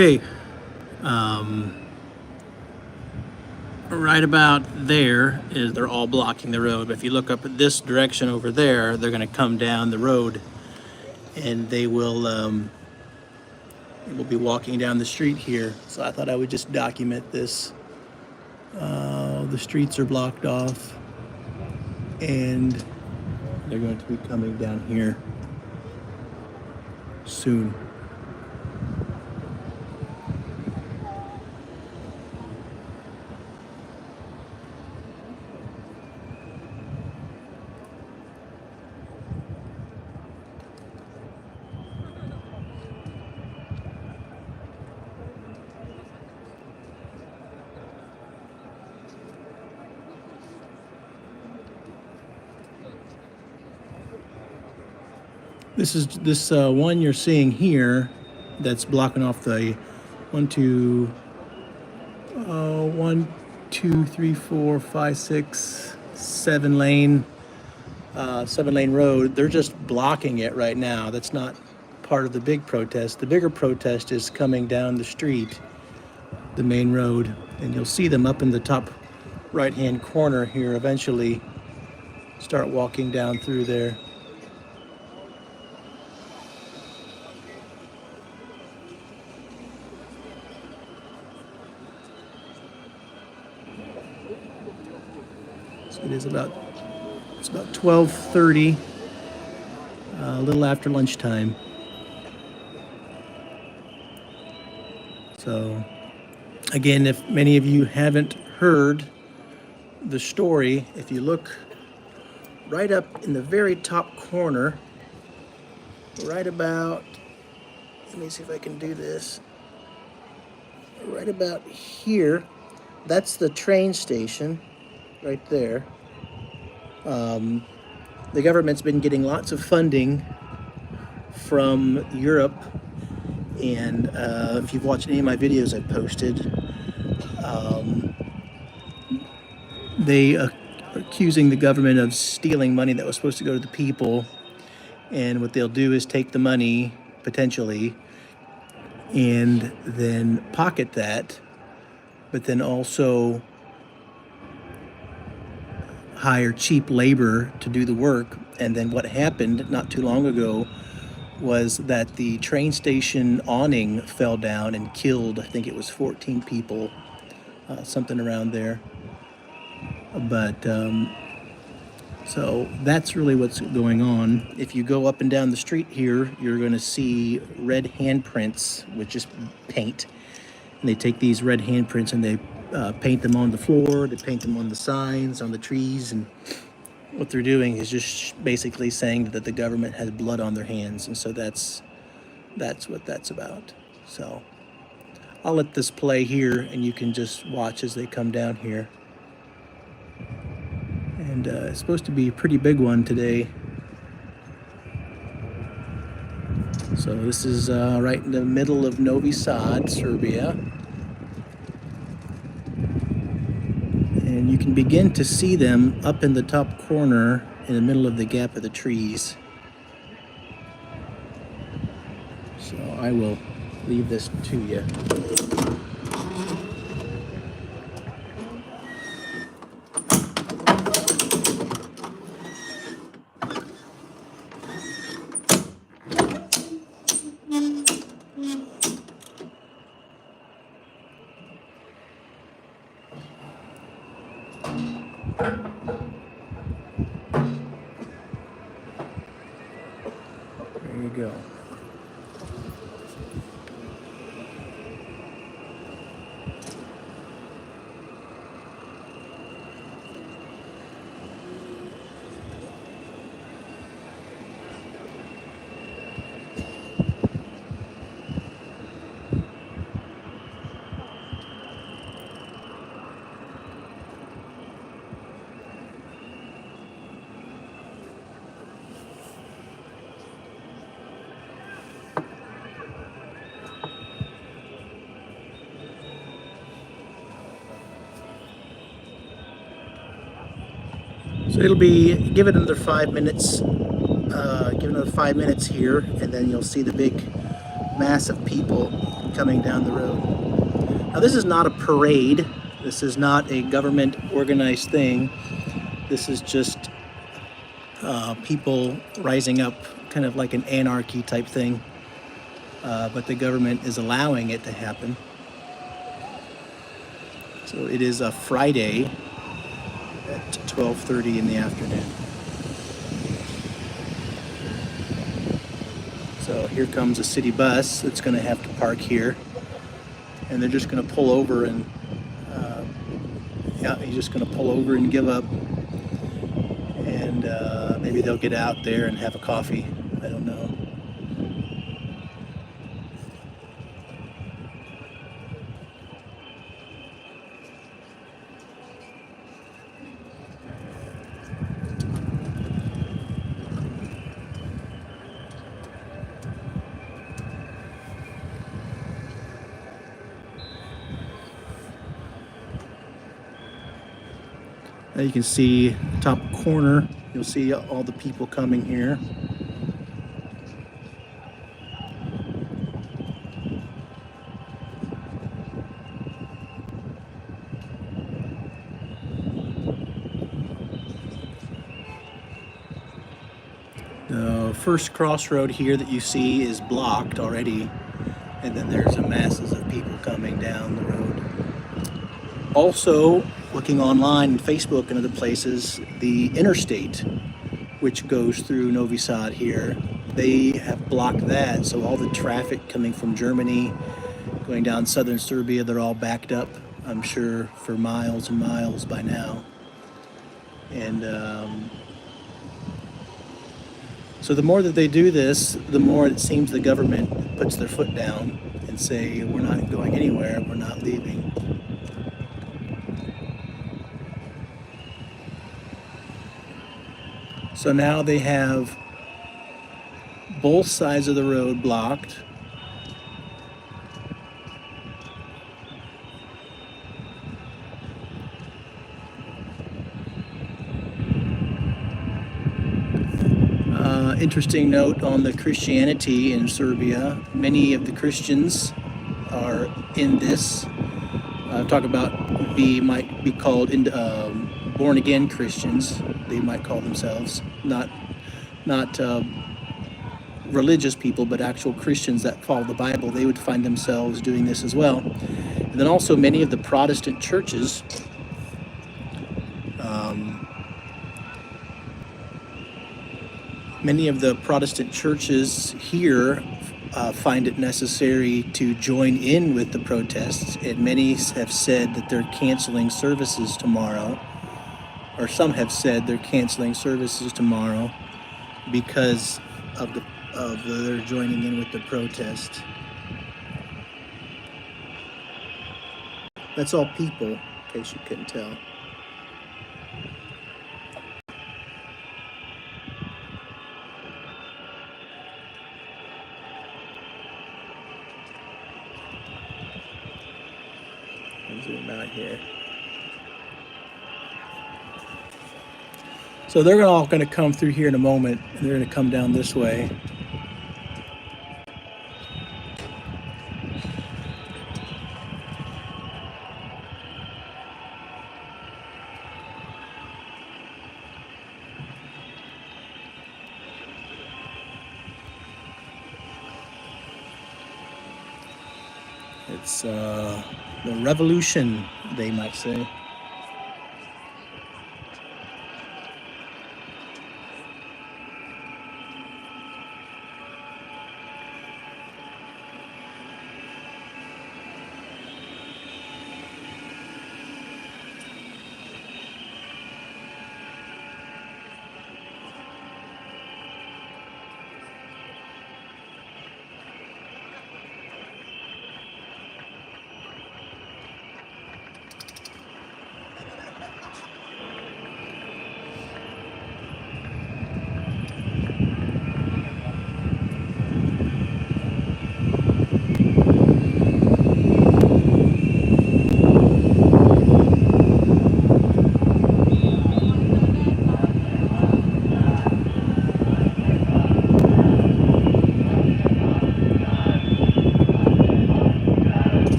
Okay, um, right about there is they're all blocking the road. But if you look up at this direction over there, they're going to come down the road, and they will be walking down the street here. So I thought I would just document this. The streets are blocked off, and they're going to be coming down here soon. This one you're seeing here that's blocking off the 1, 2, 3, 4, 5, 6, 7 lane 7 lane road. They're just blocking it right now. That's not part of the big protest. The bigger protest is coming down the street, the main road, and you'll see them up in the top right hand corner here eventually start walking down through there. So it's about 12:30, a little after lunchtime. So again, if many of you haven't heard the story, if you look right up in the very top corner, right about, let me see if I can do this, right about here, that's the train station right there. The government's been getting lots of funding from Europe, and if you've watched any of my videos I've posted, they are accusing the government of stealing money that was supposed to go to the people, and what they'll do is take the money, potentially, and then pocket that, but then also hire cheap labor to do the work. And then what happened not too long ago was that the train station awning fell down and killed, I think it was 14 people, something around there. But so that's really what's going on. If you go up and down the street here, you're going to see red handprints with just paint. And they take these red handprints and they paint them on the floor, they paint them on the signs, on the trees, and what they're doing is just basically saying that the government has blood on their hands, and so that's what that's about. So I'll let this play here, and you can just watch as they come down here. And it's supposed to be a pretty big one today. So this is right in the middle of Novi Sad, Serbia. And you can begin to see them up in the top corner in the middle of the gap of the trees. So I will leave this to you. There you go. So it'll be, give it another 5 minutes, give it another 5 minutes here, and then you'll see the big mass of people coming down the road. Now, this is not a parade. This is not a government organized thing. This is just people rising up, kind of like an anarchy type thing. But the government is allowing it to happen. So it is a Friday at 12:30 in the afternoon. So here comes a city bus that's going to have to park here. And they're just going to pull over and, yeah, he's just going to pull over and give up. And maybe they'll get out there and have a coffee. I don't know. Now you can see top corner, you'll see all the people coming here. The first crossroad here that you see is blocked already, and then there's a masses of people coming down the road. Also, looking online and Facebook and other places, the interstate, which goes through Novi Sad here, they have blocked that, so all the traffic coming from Germany, going down southern Serbia, they're all backed up, I'm sure, for miles and miles by now. And so the more that they do this, the more it seems the government puts their foot down and say, we're not going anywhere, we're not leaving. So now they have both sides of the road blocked. Interesting note on the Christianity in Serbia. Many of the Christians are in this. Talk about might be called born again Christians. They might call themselves not religious people, but actual Christians that follow the Bible. They would find themselves doing this as well. And then also many of the Protestant churches. Many of the Protestant churches here find it necessary to join in with the protests, and many have said that they're canceling services tomorrow, or some have said they're canceling services tomorrow because of their joining in with the protest. That's all people, in case you couldn't tell. Zoom out here. So they're all going to come through here in a moment. They're going to come down this way. It's the revolution, they might say.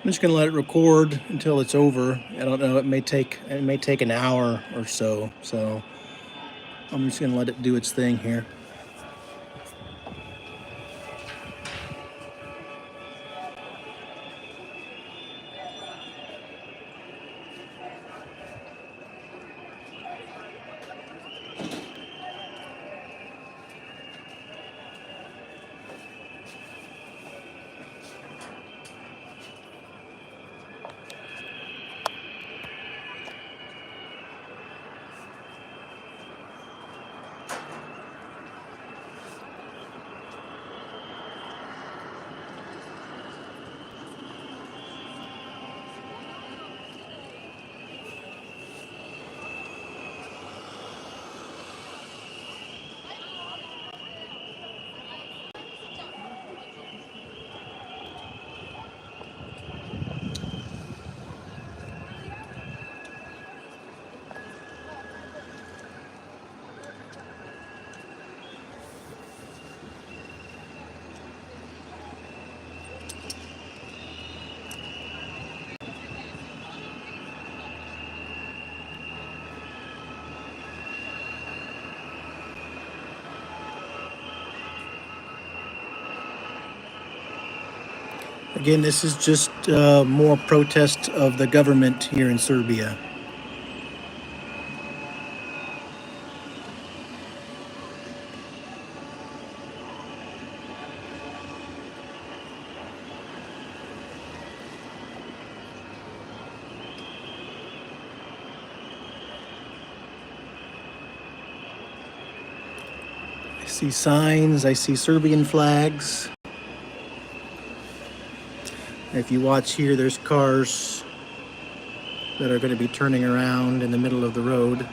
I'm just gonna let it record until it's over. I don't know. It may take an hour or so. So I'm just gonna let it do its thing here. Again, this is just more protest of the government here in Serbia. I see signs, I see Serbian flags. If you watch here, there's cars that are going to be turning around in the middle of the road,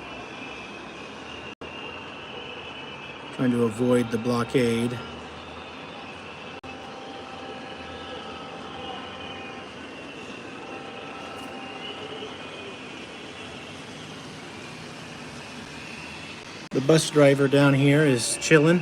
trying to avoid the blockade. The bus driver down here is chilling.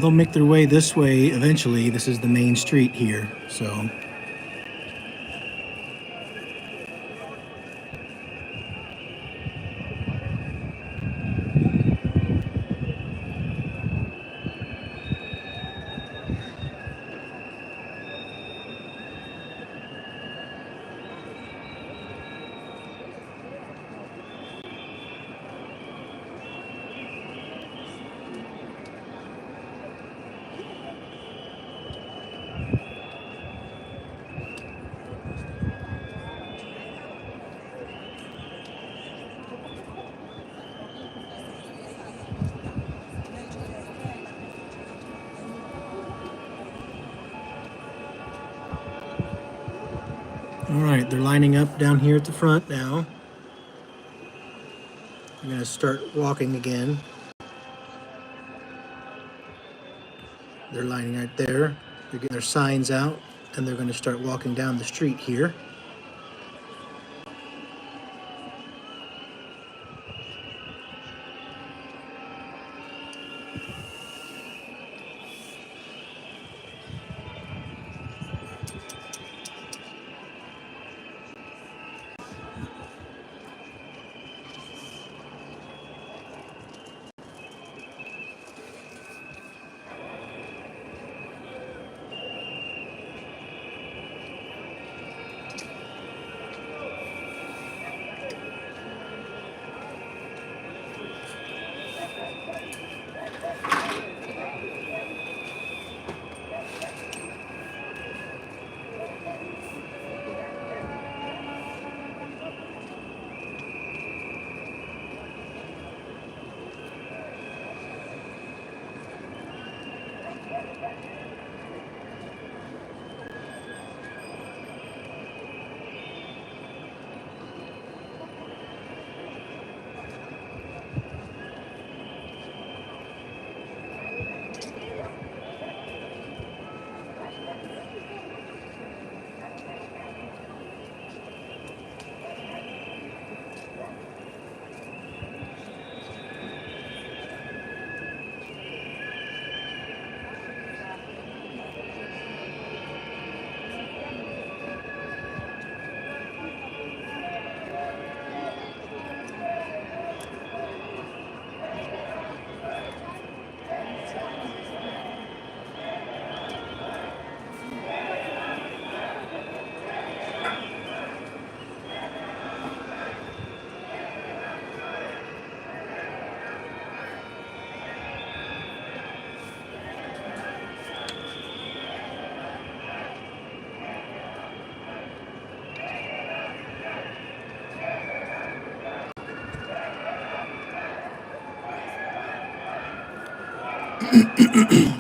They'll make their way this way eventually. This is the main street here, so. All right, they're lining up down here at the front now. They're going to start walking again. They're lining right there. They're getting their signs out, and they're going to start walking down the street here.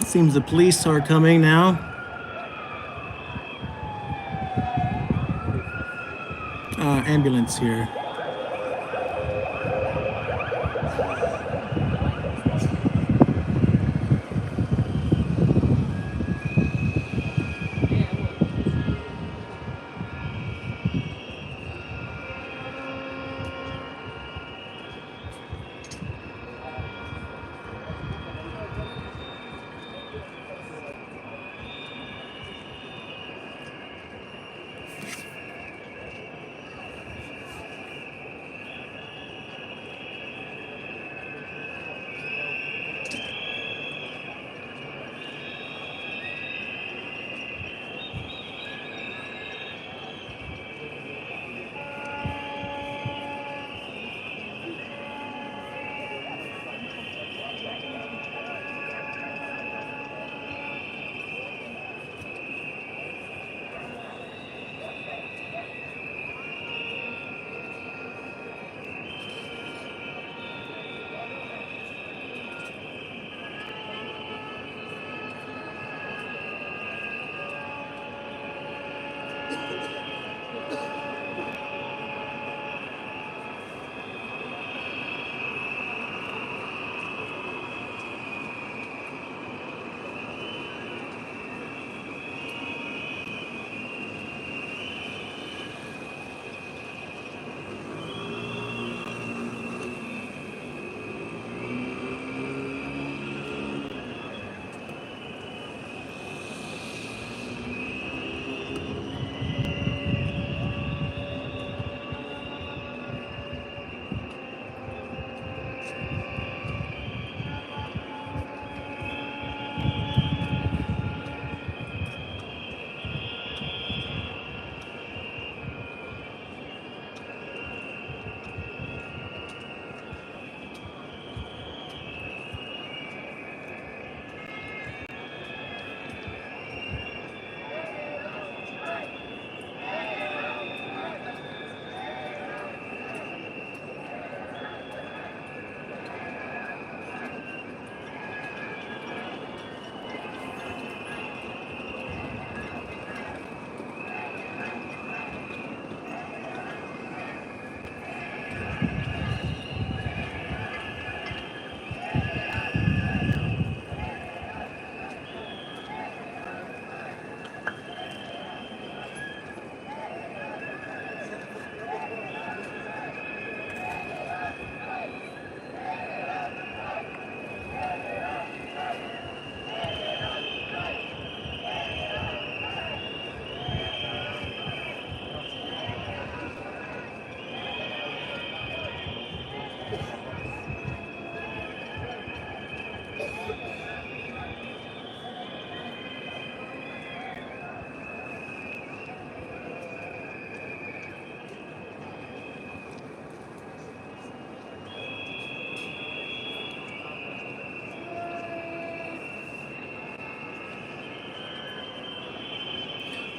Seems the police are coming now. Ambulance here.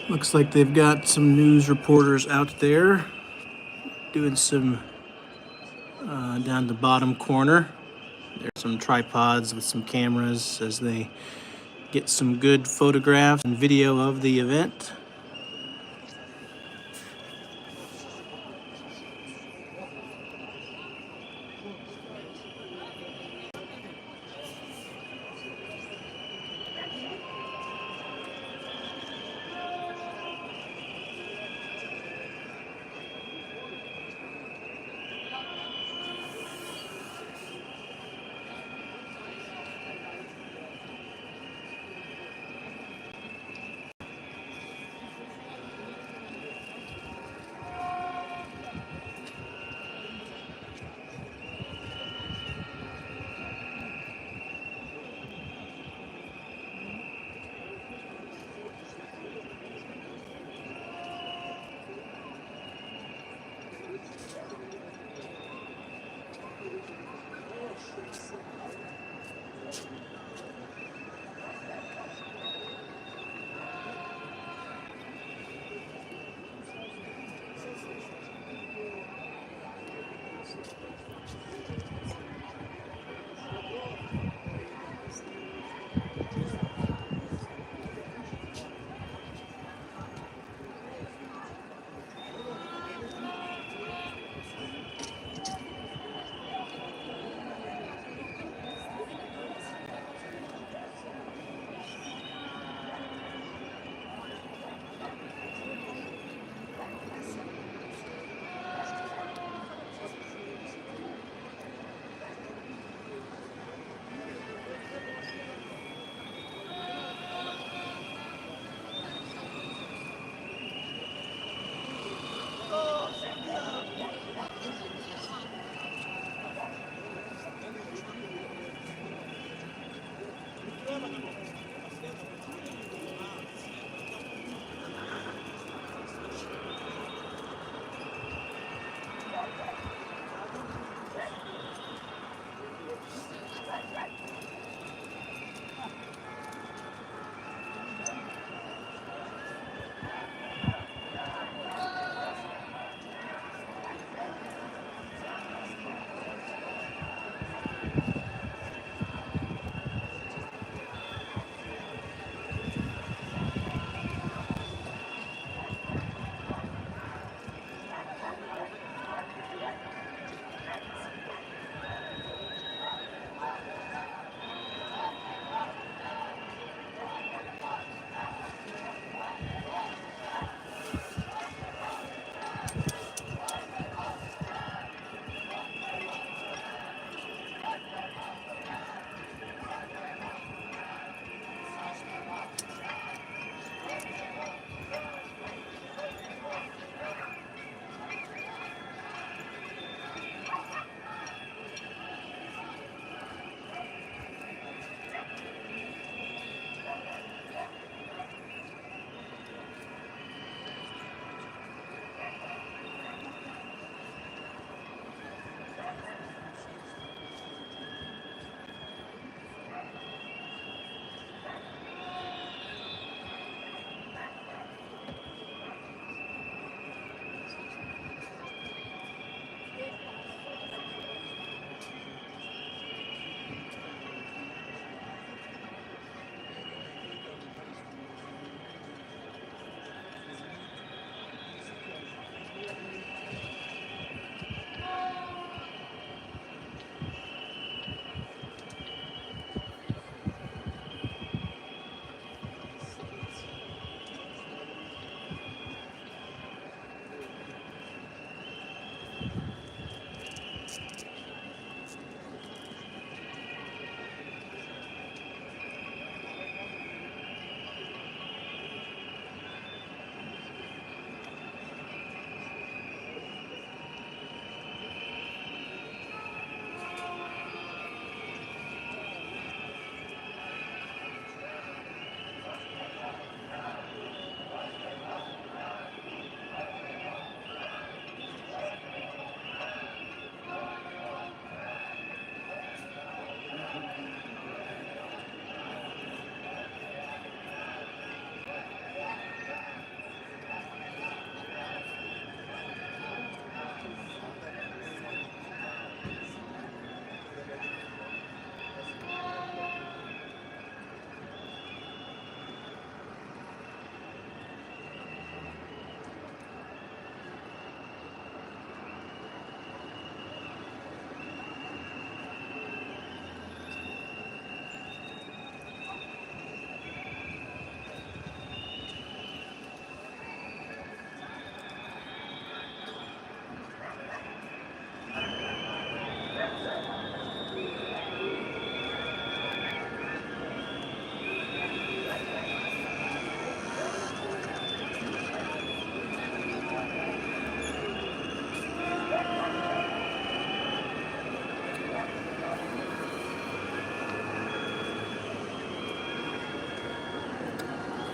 Looks like they've got some news reporters out there doing some down the bottom corner. There's some tripods with some cameras as they get some good photographs and video of the event.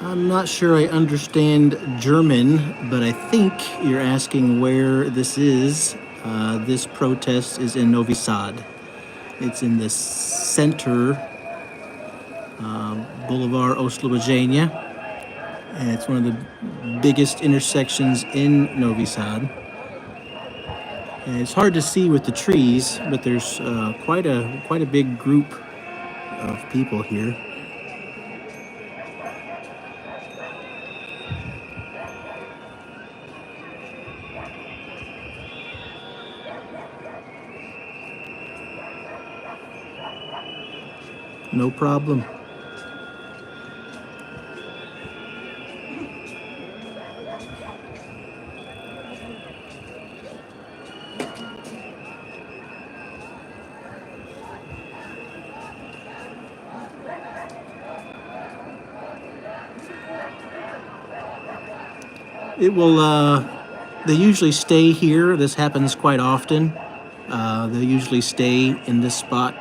I'm not sure I understand German, but I think you're asking where this is. This protest is in Novi Sad. It's in the center, Boulevard Oslobodzenia, and it's one of the biggest intersections in Novi Sad. And it's hard to see with the trees, but there's quite a big group of people here. No problem. It will, they usually stay here. This happens quite often. They usually stay in this spot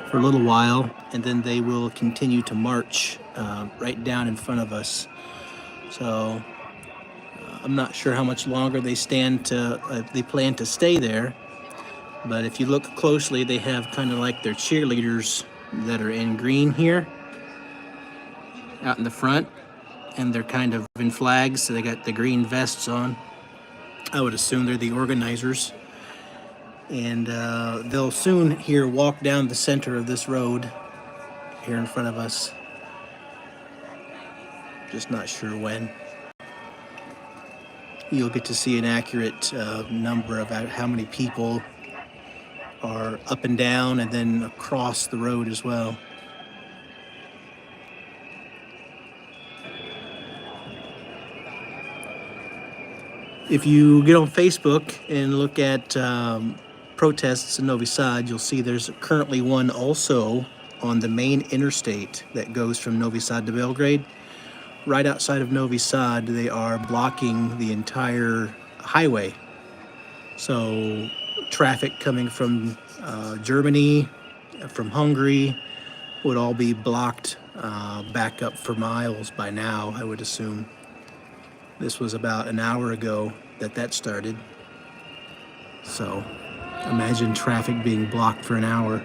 for a little while, and then they will continue to march right down in front of us. So I'm not sure how much longer they plan to stay there. But if you look closely, they have kind of like their cheerleaders that are in green here out in the front, and they're kind of in flags, so they got the green vests on. I would assume they're the organizers. And they'll soon here walk down the center of this road here in front of us. Just not sure when. You'll get to see an accurate number of how many people are up and down and then across the road as well. If you get on Facebook and look at protests in Novi Sad, you'll see there's currently one also on the main interstate that goes from Novi Sad to Belgrade. Right outside of Novi Sad, they are blocking the entire highway. So traffic coming from Germany, from Hungary, would all be blocked back up for miles by now, I would assume. This was about an hour ago that started. So imagine traffic being blocked for an hour.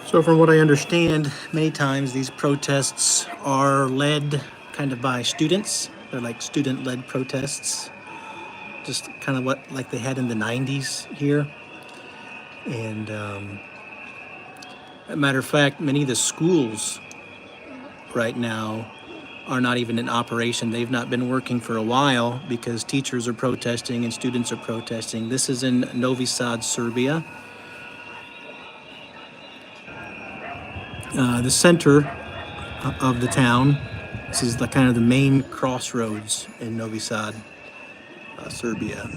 So from what I understand, many times these protests are led kind of by students. They're like student-led protests, just kind of what like they had in the 90s here. And as a matter of fact, many of the schools right now are not even in operation. They've not been working for a while because teachers are protesting and students are protesting. This is in Novi Sad, Serbia. The center of the town. This is the kind of the main crossroads in Novi Sad, Serbia.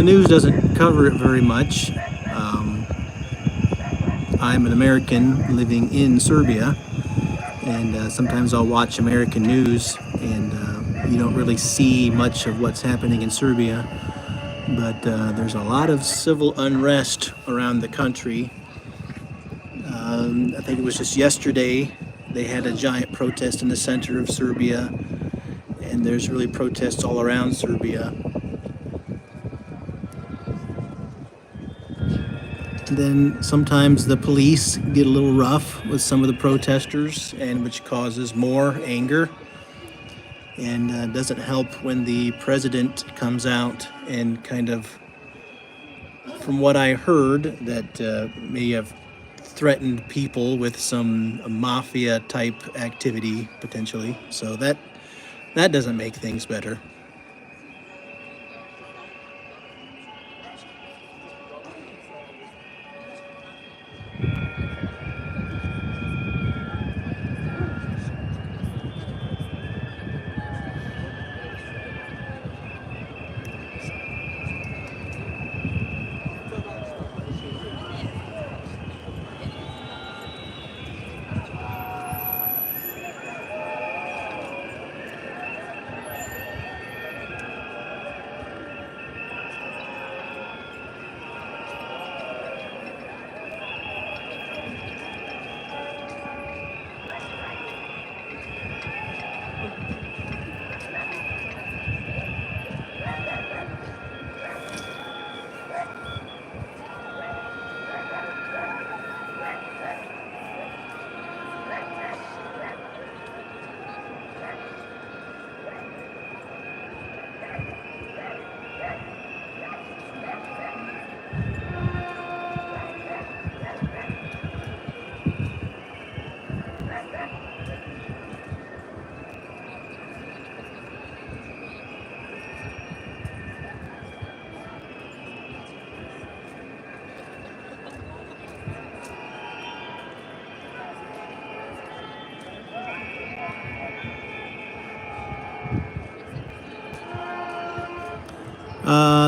The news doesn't cover it very much. I'm an American living in Serbia, and sometimes I'll watch American news, and you don't really see much of what's happening in Serbia. But there's a lot of civil unrest around the country. I think it was just yesterday they had a giant protest in the center of Serbia, and there's really protests all around Serbia. And then sometimes the police get a little rough with some of the protesters, and which causes more anger. And doesn't help when the president comes out and kind of, from what I heard, that may have threatened people with some mafia type activity potentially. So that doesn't make things better.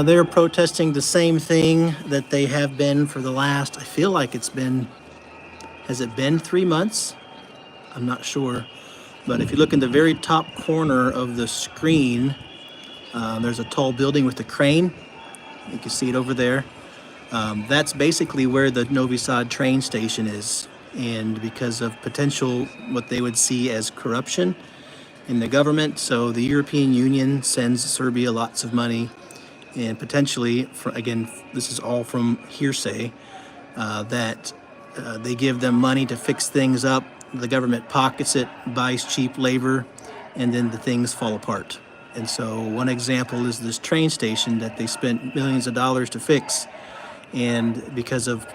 They're protesting the same thing that they have been for the last, I feel like has it been 3 months? I'm not sure. But if you look in the very top corner of the screen, there's a tall building with a crane. You can see it over there. That's basically where the Novi Sad train station is. And because of potential, what they would see as corruption in the government, so the European Union sends Serbia lots of money, and potentially, again, this is all from hearsay, that they give them money to fix things up, the government pockets it, buys cheap labor, and then the things fall apart. And so one example is this train station that they spent millions of dollars to fix, and because of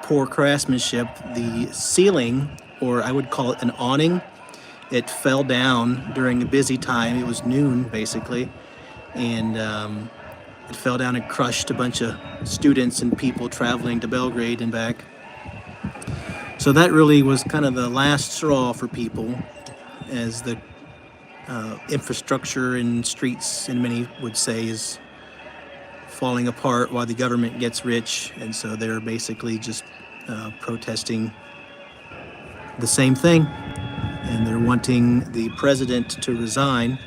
poor craftsmanship, the ceiling, or I would call it an awning, it fell down during a busy time. It was noon, basically, and it fell down and crushed a bunch of students and people traveling to Belgrade and back. So that really was kind of the last straw for people, as the infrastructure and streets, and many would say, is falling apart while the government gets rich. And so they're basically just protesting the same thing, and they're wanting the president to resign.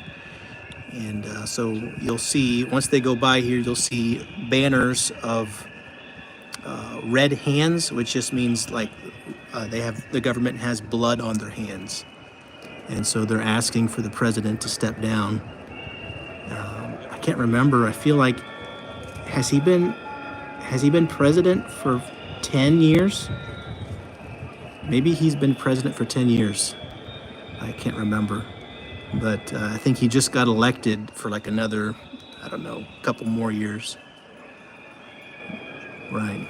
And so you'll see, once they go by here, you'll see banners of red hands, which just means like the government has blood on their hands. And so they're asking for the president to step down. I can't remember. I feel like, has he been president for 10 years? Maybe he's been president for 10 years. I can't remember. But I think he just got elected for like another, I don't know, couple more years. Right.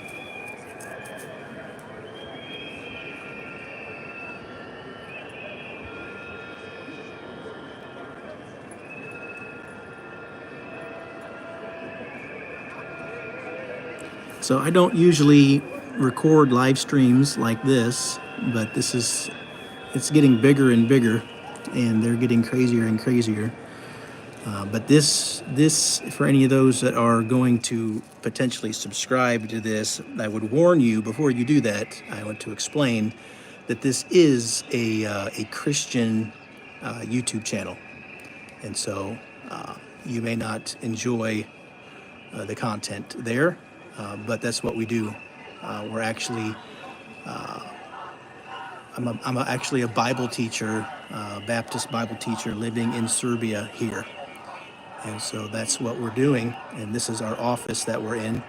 So I don't usually record live streams like this, but it's getting bigger and bigger, and they're getting crazier and crazier. But this, for any of those that are going to potentially subscribe to this, I would warn you before you do that. I want to explain that this is a Christian YouTube channel, and so you may not enjoy the content there, but that's what we do. We're actually, I'm actually a Bible teacher, Baptist Bible teacher living in Serbia here. And so that's what we're doing, and this is our office that we're in.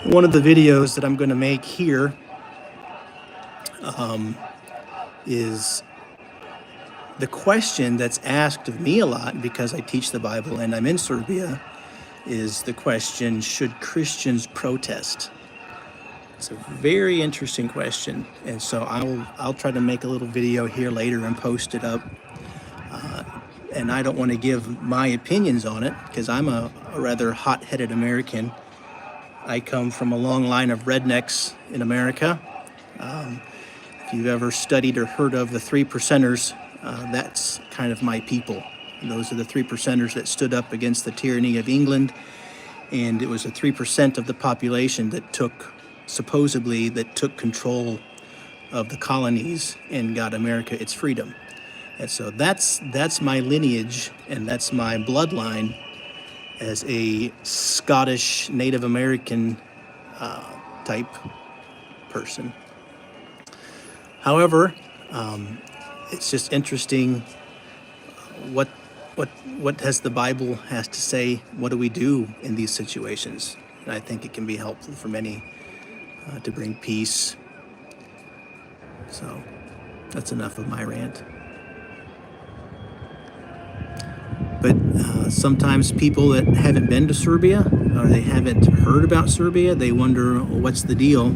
One of the videos that I'm going to make here is the question that's asked of me a lot, because I teach the Bible and I'm in Serbia, is the question, should Christians protest? It's a very interesting question, and so I'll try to make a little video here later and post it up. And I don't want to give my opinions on it, because I'm a rather hot-headed American. I come from a long line of rednecks in America. If you've ever studied or heard of the Three Percenters, that's kind of my people. And those are the Three Percenters that stood up against the tyranny of England, and it was the 3% of the population that supposedly took control of the colonies and got America its freedom. And so that's my lineage, and that's my bloodline as a Scottish Native American type person. However, it's just interesting what has the Bible has to say. What do we do in these situations? And I think it can be helpful for many to bring peace. So that's enough of my rant. But sometimes people that haven't been to Serbia, or they haven't heard about Serbia, they wonder, well, what's the deal?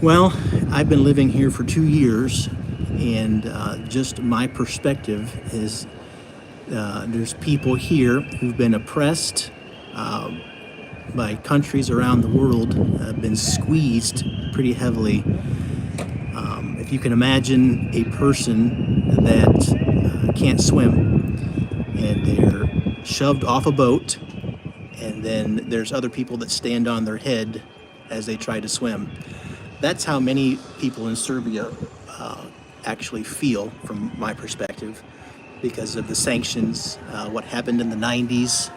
Well, I've been living here for 2 years, and just my perspective is there's people here who've been oppressed by countries around the world, have been squeezed pretty heavily. If you can imagine a person that can't swim, and they're shoved off a boat, and then there's other people that stand on their head as they try to swim. That's how many people in Serbia actually feel, from my perspective, because of the sanctions, what happened in the 90s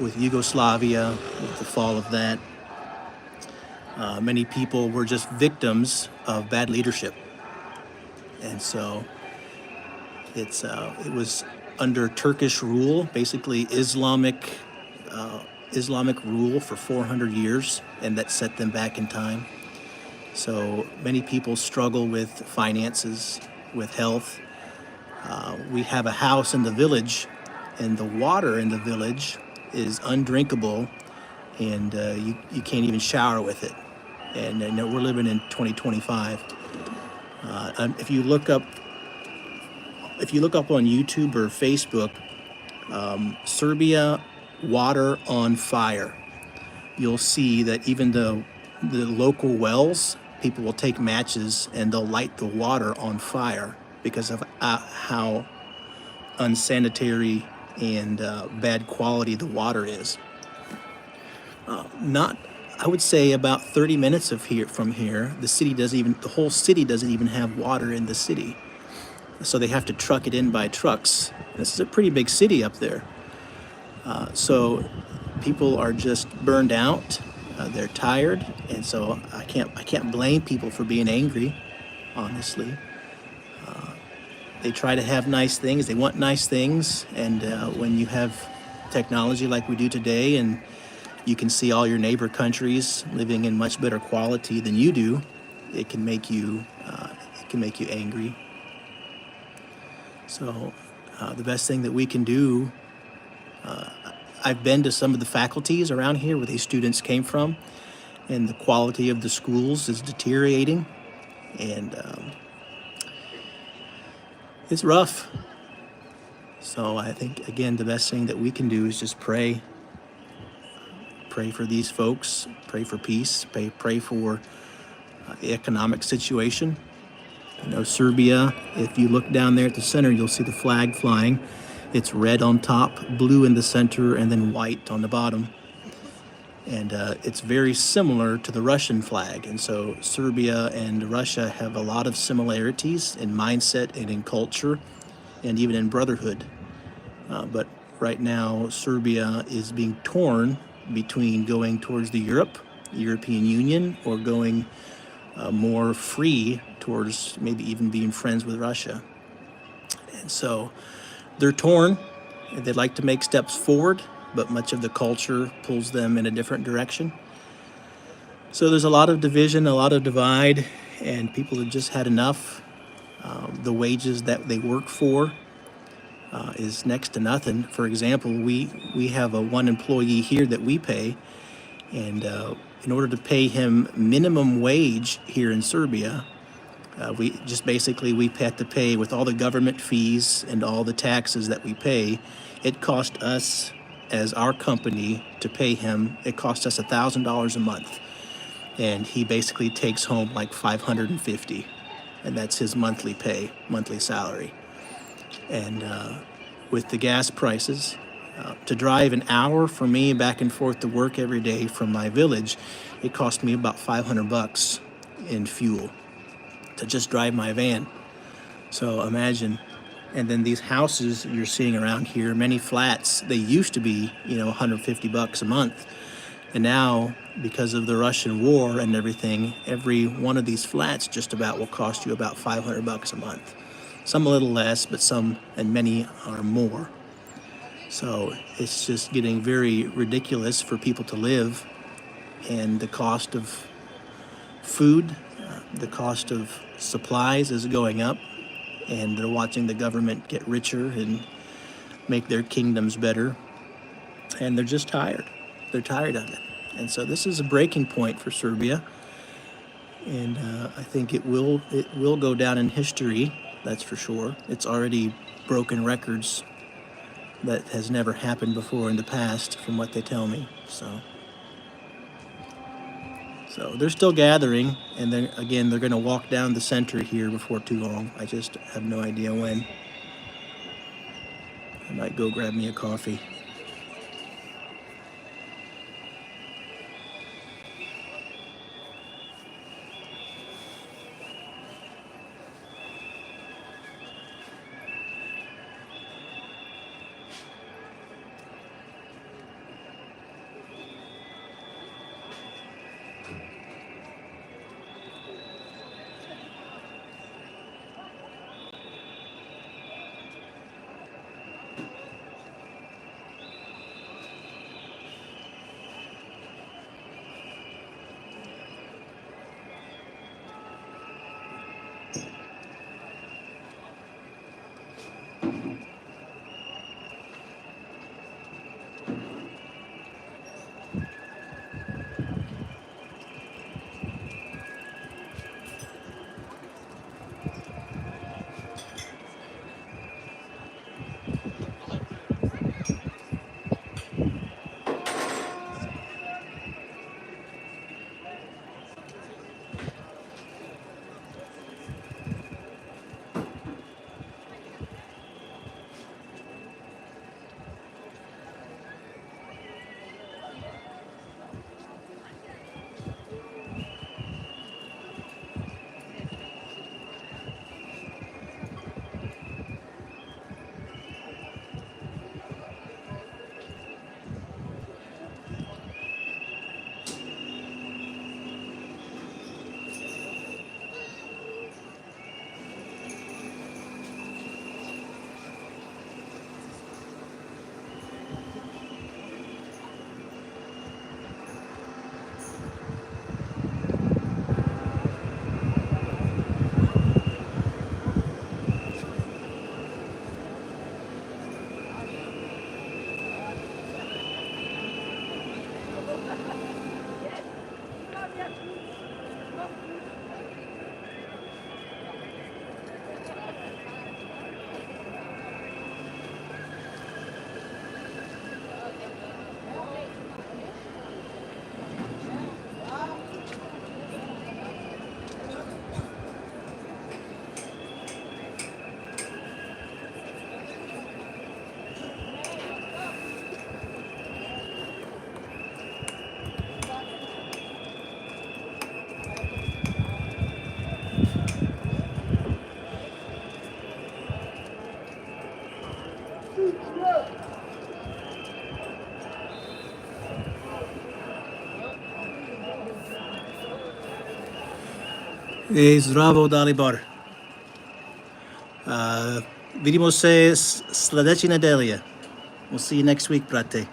with Yugoslavia, with the fall of that. Many people were just victims of bad leadership. And so it was under Turkish rule, basically Islamic rule for 400 years, and that set them back in time. So many people struggle with finances, with health. We have a house in the village, and the water in the village is undrinkable, and you can't even shower with it. And we're living in 2025. If you look up on YouTube or Facebook, Serbia water on fire, you'll see that even the local wells, people will take matches and they'll light the water on fire because of how unsanitary and bad quality the water is. I would say about 30 minutes from here, the whole city doesn't even have water in the city. So they have to truck it in by trucks. This is a pretty big city up there. So people are just burned out. They're tired, and so I can't blame people for being angry, honestly. They try to have nice things. They want nice things, and when you have technology like we do today, and you can see all your neighbor countries living in much better quality than you do, it can make you angry. So the best thing that we can do, I've been to some of the faculties around here where these students came from, and the quality of the schools is deteriorating, and it's rough. So I think, again, the best thing that we can do is just pray. Pray for these folks, pray for peace, pray for the economic situation. Serbia, if you look down there at the center, you'll see the flag flying. It's red on top, blue in the center, and then white on the bottom. And it's very similar to the Russian flag. And so Serbia and Russia have a lot of similarities in mindset and in culture and even in brotherhood. But right now, Serbia is being torn between going towards the European Union, or going more free towards maybe even being friends with Russia. And so they're torn. They'd like to make steps forward, but much of the culture pulls them in a different direction. So there's a lot of division, a lot of divide, and people have just had enough. The wages that they work for is next to nothing. For example, we have a one employee here that we pay, and in order to pay him minimum wage here in Serbia, we just basically we have to pay, with all the government fees and all the taxes that we pay. It cost us, as our company, to pay him. It cost us $1,000 a month, and he basically takes home like 550, and that's his monthly pay, monthly salary. And with the gas prices, to drive an hour for me back and forth to work every day from my village, it cost me about $500 in fuel to just drive my van. So imagine. And then these houses you're seeing around here, many flats, they used to be, $150 a month. And now, because of the Russian war and everything, every one of these flats just about will cost you about $500 a month. Some a little less, but some and many are more. So it's just getting very ridiculous for people to live, and the cost of food, the cost of supplies is going up, and they're watching the government get richer and make their kingdoms better, and they're just tired. They're tired of it. And so this is a breaking point for Serbia, and I think it will go down in history, that's for sure. It's already broken records that has never happened before in the past, from what they tell me. So they're still gathering, and then again, they're going to walk down the center here before too long. I just have no idea when. I might go grab me a coffee. Zdravo Dalibor. Vidimo se sledeće nedelje. We'll see you next week, brate.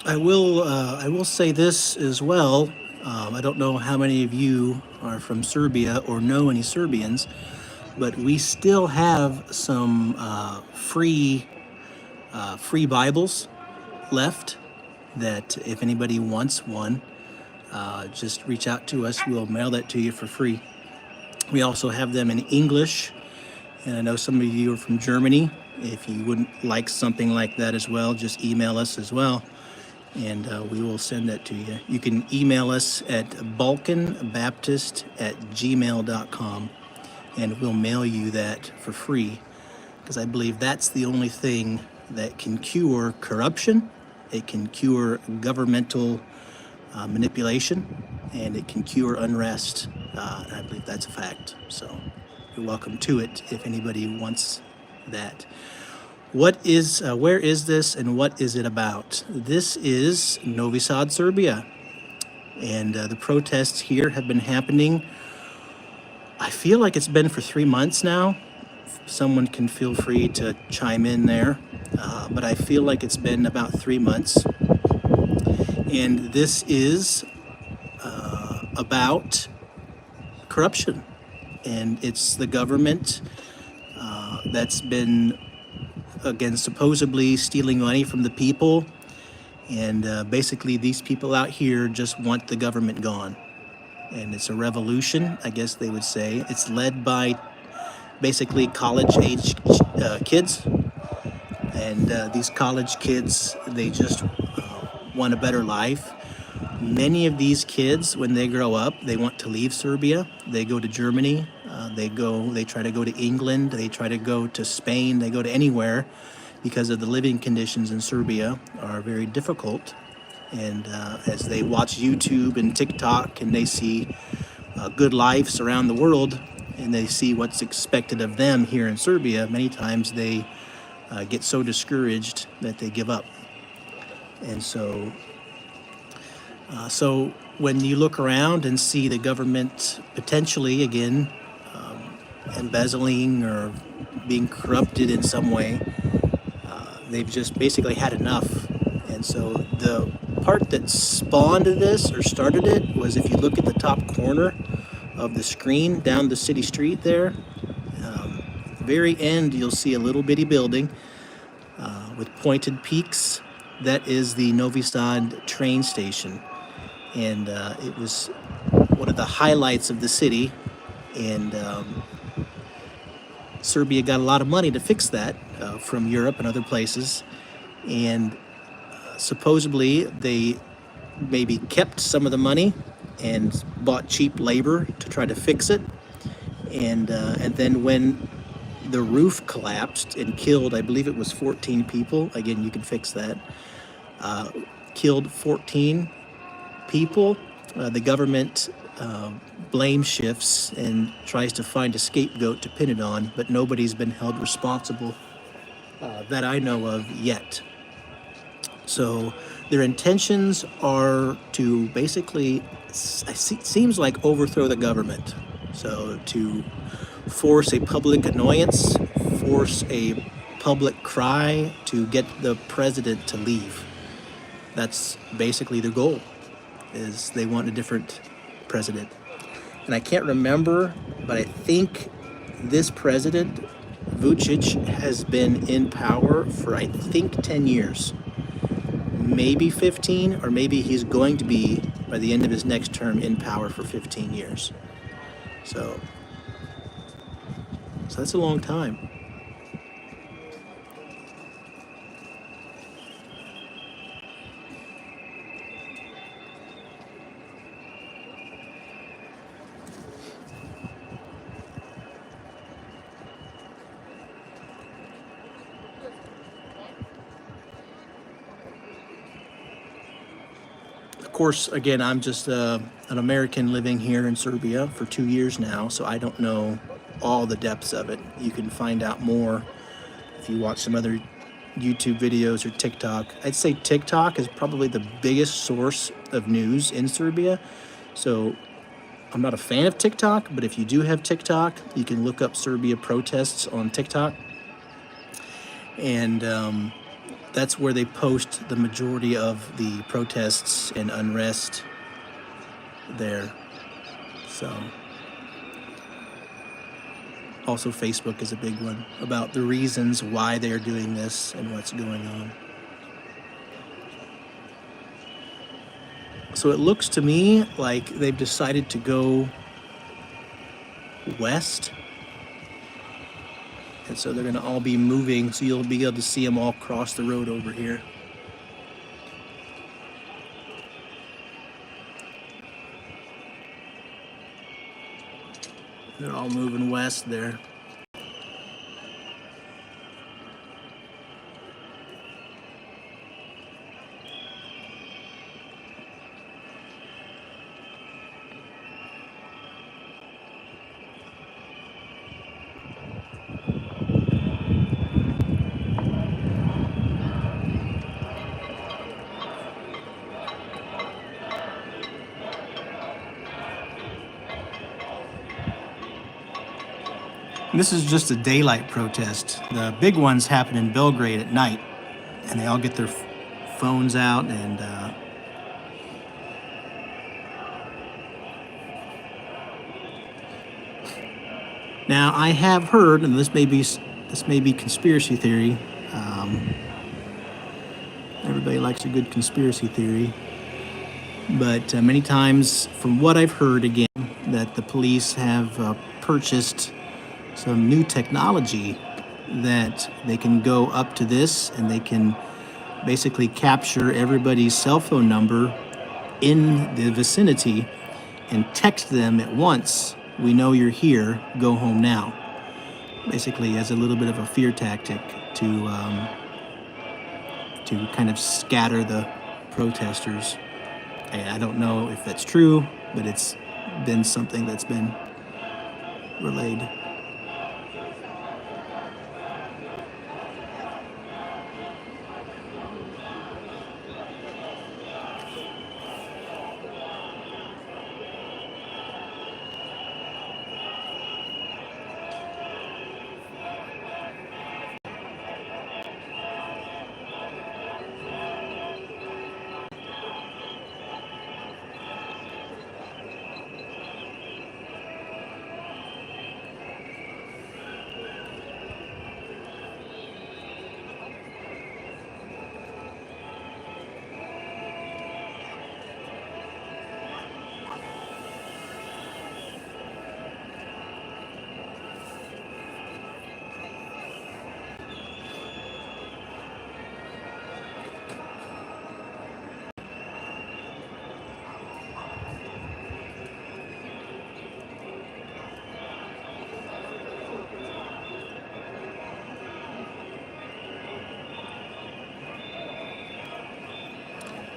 I will say this as well. I don't know how many of you are from Serbia or know any Serbians, but we still have some free Bibles left. That if anybody wants one, just reach out to us. We'll mail that to you for free. We also have them in English, and I know some of you are from Germany. If you wouldn't like something like that as well, just email us as well, and we will send that to you. You can email us at balkanbaptist@gmail.com, and we'll mail you that for free, because I believe that's the only thing that can cure corruption. It can cure governmental manipulation, and it can cure unrest. And I believe that's a fact. So you're welcome to it if anybody wants that. Where is this, and what is it about? This is Novi Sad, Serbia. And the protests here have been happening, I feel like it's been for 3 months now. Someone can feel free to chime in there. But I feel like it's been about 3 months. And this is about corruption. And it's the government that's been, again, supposedly stealing money from the people And basically, these people out here just want the government gone. And it's a revolution, I guess they would say. It's led by basically college-age kids. And these college kids, they just want a better life. Many of these kids, when they grow up, they want to leave Serbia. They go to Germany. They try to go to England. They try to go to Spain. They go to anywhere because of the living conditions in Serbia are very difficult. And as they watch YouTube and TikTok and they see good lives around the world and they see what's expected of them here in Serbia, many times they get so discouraged that they give up. And so when you look around and see the government potentially, again, embezzling or being corrupted in some way, they've just basically had enough. And so the part that spawned this or started it was, if you look at the top corner of the screen down the city street there, at the very end you'll see a little bitty building with pointed peaks. That is the Novi Sad train station. And it was one of the highlights of the city. And Serbia got a lot of money to fix that from Europe and other places. And supposedly they maybe kept some of the money and bought cheap labor to try to fix it. And then when the roof collapsed and killed, I believe it was 14 people. Again, you can fix that. Killed 14 people. The government blame shifts and tries to find a scapegoat to pin it on, but nobody's been held responsible that I know of yet. So their intentions are to basically, it seems like, overthrow the government. So to force a public annoyance, force a public cry to get the president to leave. That's basically their goal, is they want a different president. And I can't remember, but I think this president, Vučić, has been in power for, I think, 10 years. Maybe 15, or maybe he's going to be, by the end of his next term, in power for 15 years. So that's a long time. Of course, again, I'm just an American living here in Serbia for 2 years now, so I don't know all the depths of it. You can find out more if you watch some other YouTube videos or TikTok. I'd say TikTok is probably the biggest source of news in Serbia. So I'm not a fan of TikTok, but if you do have TikTok, you can look up Serbia protests on TikTok. And that's where they post the majority of the protests and unrest there. So also Facebook is a big one about the reasons why they're doing this and what's going on. So it looks to me like they've decided to go west. And so they're going to all be moving, so you'll be able to see them all cross the road over here. They're all moving west there. This is just a daylight protest. The big ones happen in Belgrade at night, and they all get their phones out and now I have heard, and this may be conspiracy theory, Everybody likes a good conspiracy theory. But many times, from what I've heard again, that the police have purchased some new technology that they can go up to this and they can basically capture everybody's cell phone number in the vicinity and text them at once, "We know you're here, go home now." Basically, as a little bit of a fear tactic to kind of scatter the protesters. And I don't know if that's true, but it's been something that's been relayed.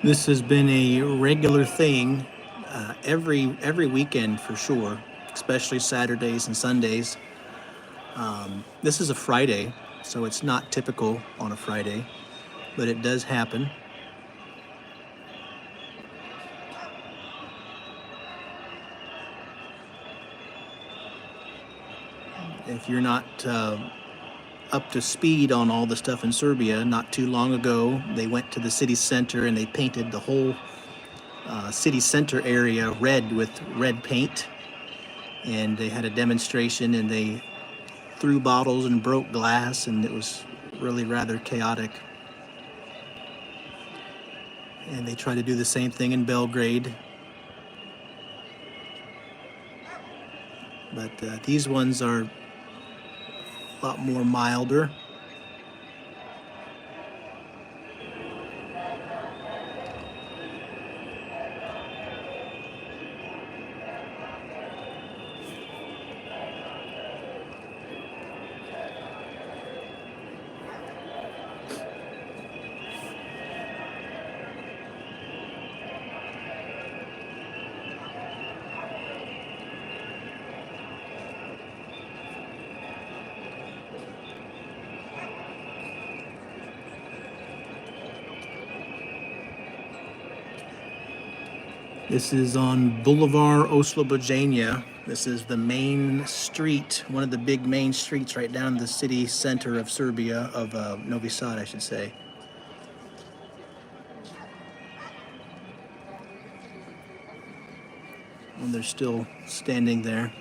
This has been a regular thing every weekend for sure, especially Saturdays and Sundays. This is a Friday, so it's not typical on a Friday, but it does happen. If you're not up to speed on all the stuff in Serbia, not too long ago, they went to the city center and they painted the whole city center area red with red paint. And they had a demonstration and they threw bottles and broke glass, and it was really rather chaotic. And they tried to do the same thing in Belgrade. But these ones are a lot more milder. This is on Boulevard Oslobođenja. This is the main street, one of the big main streets right down the city center of Serbia, of Novi Sad, I should say. And they're still standing there.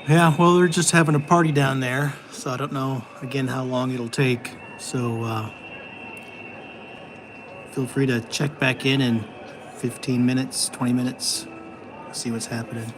Yeah, well, they're just having a party down there, so I don't know, again, how long it'll take. So feel free to check back in 15 minutes, 20 minutes, see what's happening.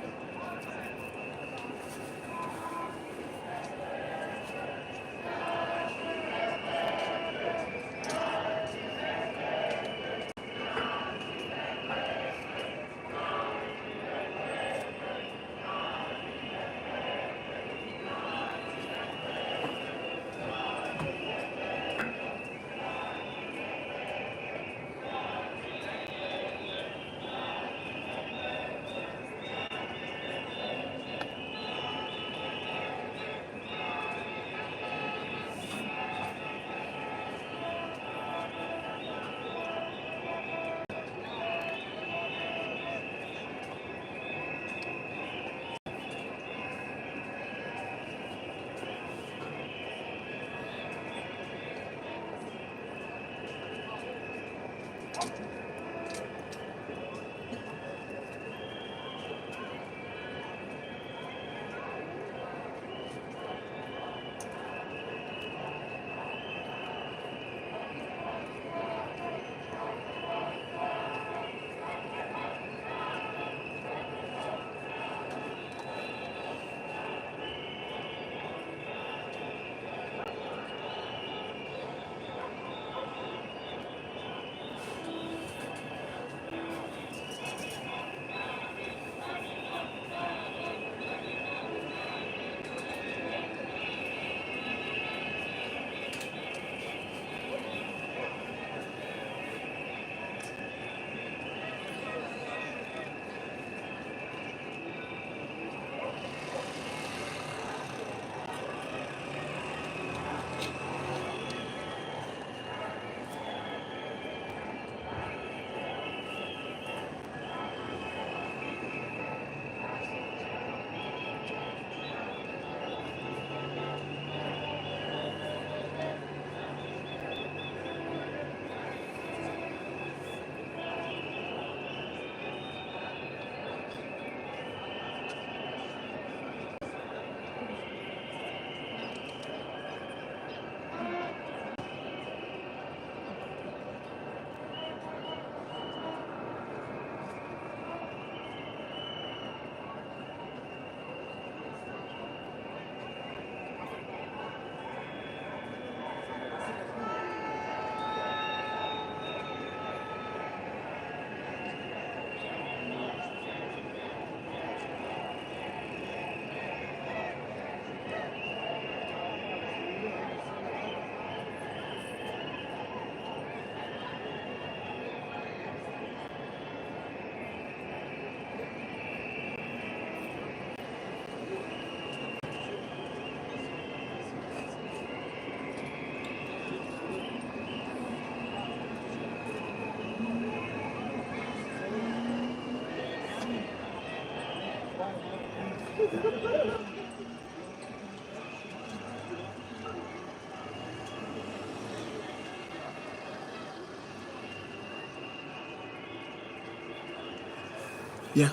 Yeah.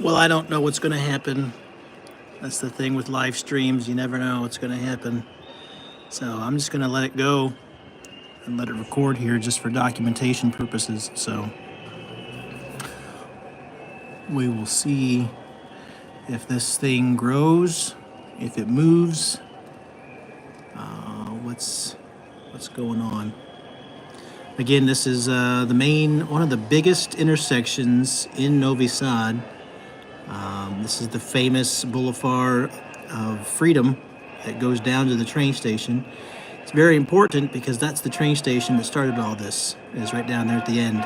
Well, I don't know what's going to happen. That's the thing with live streams. You never know what's going to happen. So I'm just going to let it go and let it record here just for documentation purposes. So we will see if this thing grows, if it moves, what's going on. Again, this is one of the biggest intersections in Novi Sad. This is the famous Boulevard of Freedom that goes down to the train station. It's very important because that's the train station that started all this. It's right down there at the end.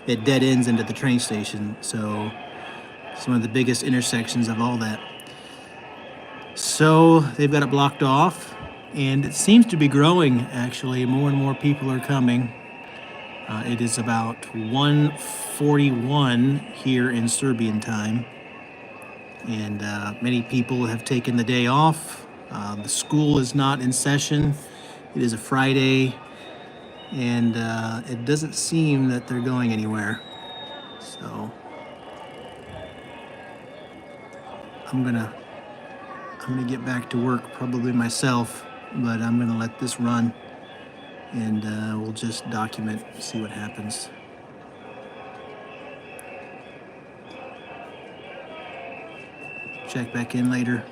It dead ends into the train station, so it's one of the biggest intersections of all that. So they've got it blocked off, and it seems to be growing, actually. More and more people are coming. It is about 1:41 here in Serbian time, and many people have taken the day off. The school is not in session. It is a Friday, and it doesn't seem that they're going anywhere. So I'm gonna I'm gonna get back to work probably myself, but I'm gonna let this run and we'll just document, see what happens. Check back in later.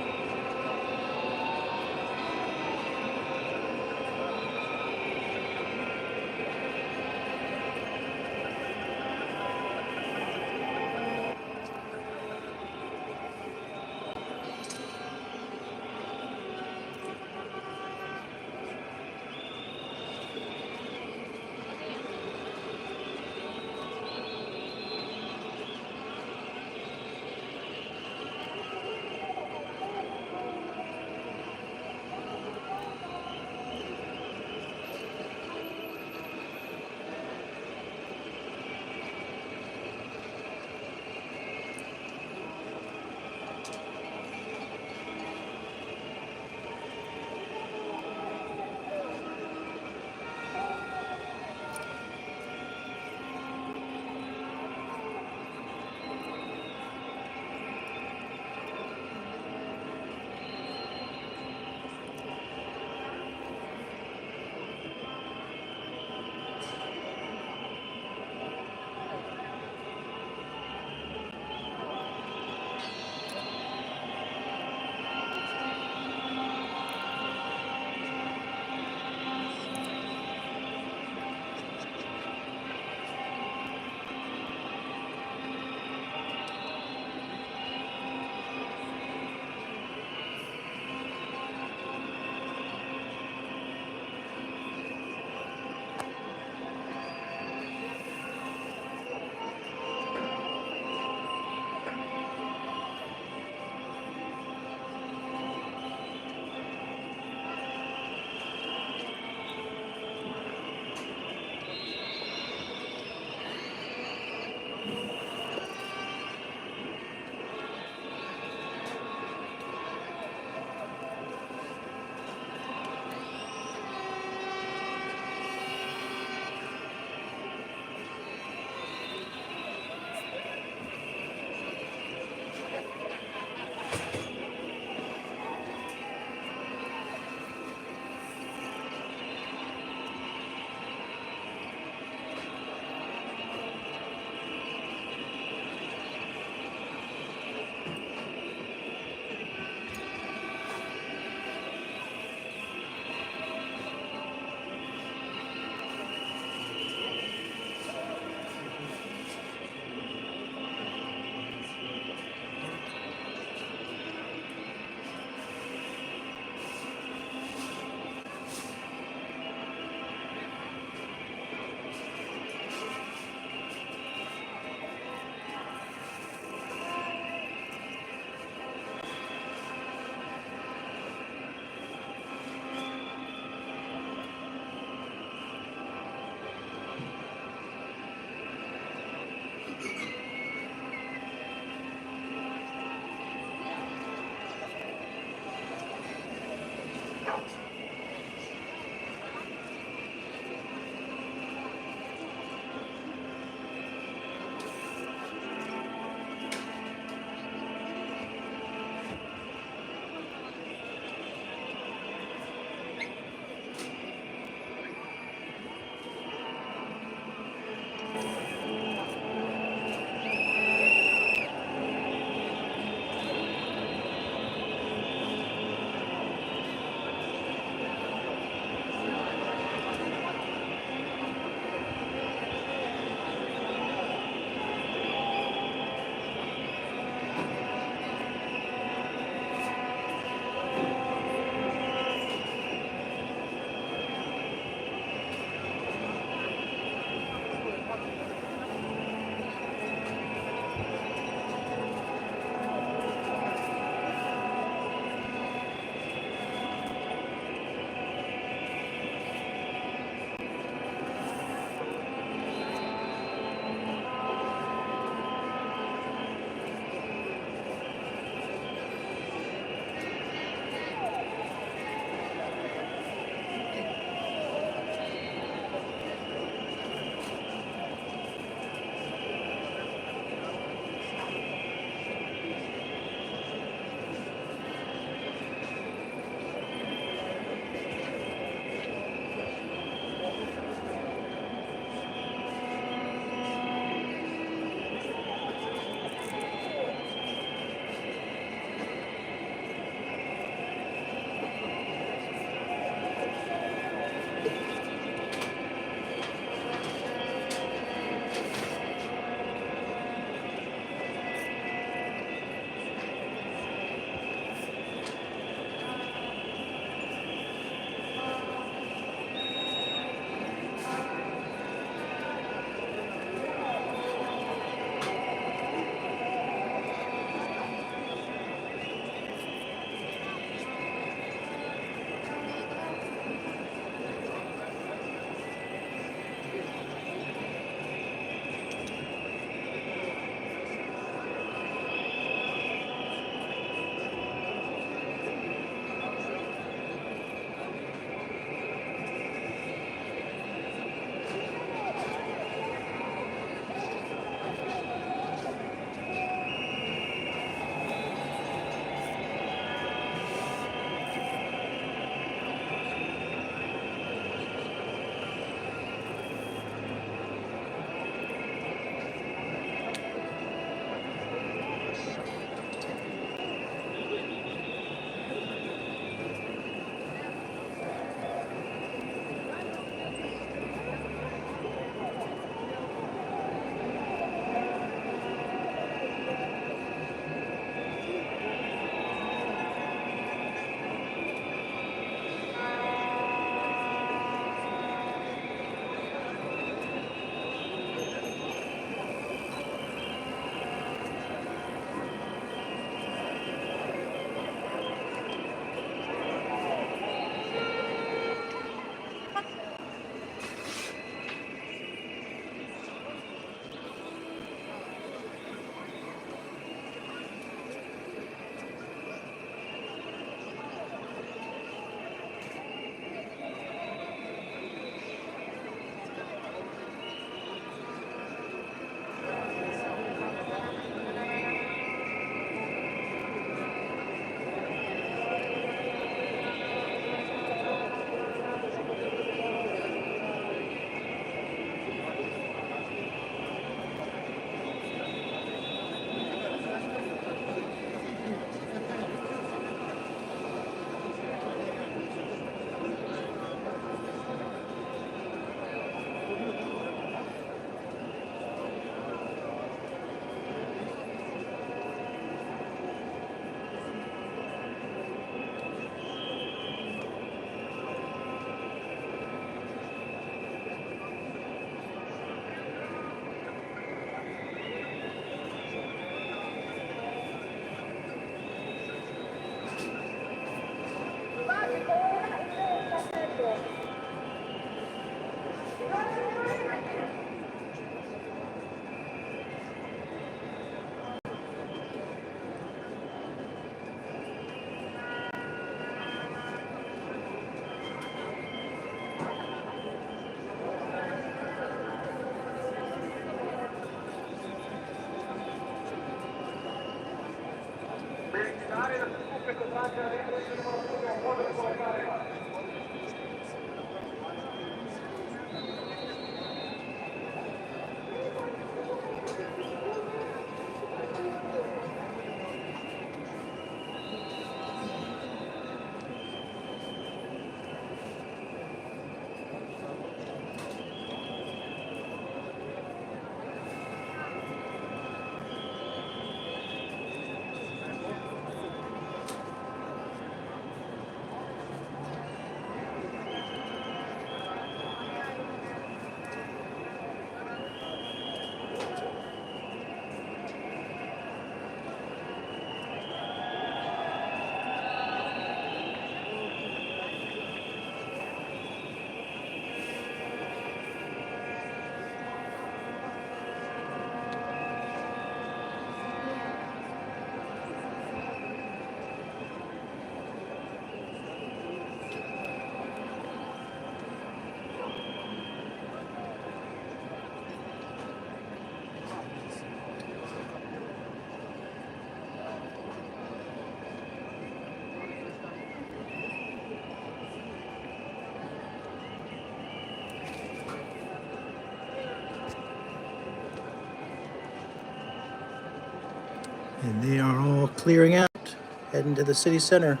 And they are all clearing out, heading to the city center.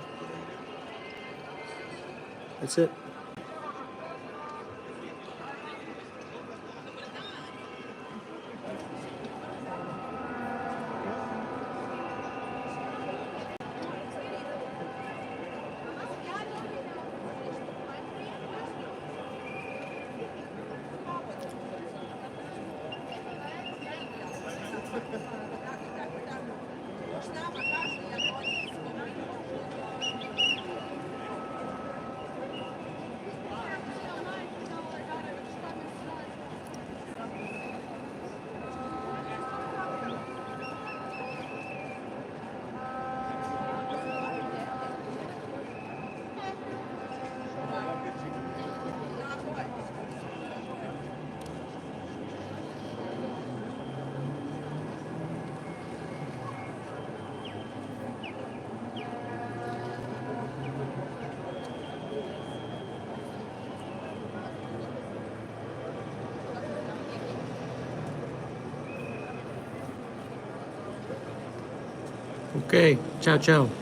That's it. Okay, ciao, ciao.